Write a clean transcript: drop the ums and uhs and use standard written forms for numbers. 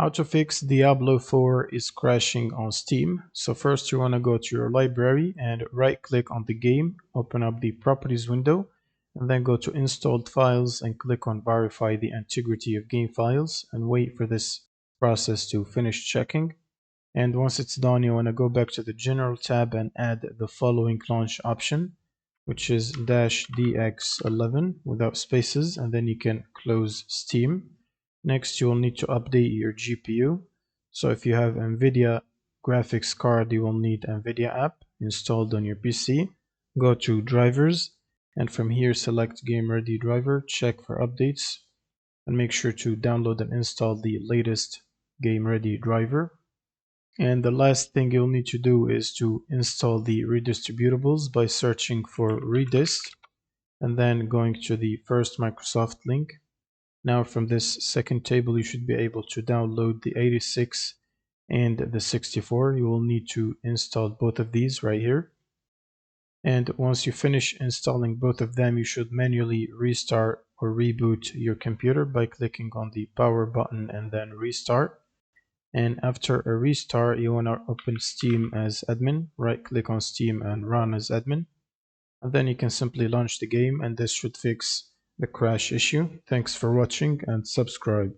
How to fix Diablo 4 is crashing on Steam. So first you want to go to your library and right click on the game, open up the properties window, and then go to installed files and click on verify the integrity of game files and wait for this process to finish checking. And once it's done, you want to go back to the general tab and add the following launch option, which is -dx11 without spaces, and then you can close Steam. Next, you will need to update your GPU. So if you have NVIDIA graphics card, you will need NVIDIA app installed on your PC. Go to drivers, and from here select Game Ready driver, check for updates, and make sure to download and install the latest Game Ready driver. And the last thing you'll need to do is to install the redistributables by searching for redist and then going to the first Microsoft link. Now from this second table you should be able to download the 86 and the 64. You will need to install both of these right here. And once you finish installing both of them, you should manually restart or reboot your computer by clicking on the power button and then restart. And after a restart, you want to open Steam as admin, right click on Steam and run as admin. And then you can simply launch the game, and this should fix the crash issue. Thanks for watching and subscribe.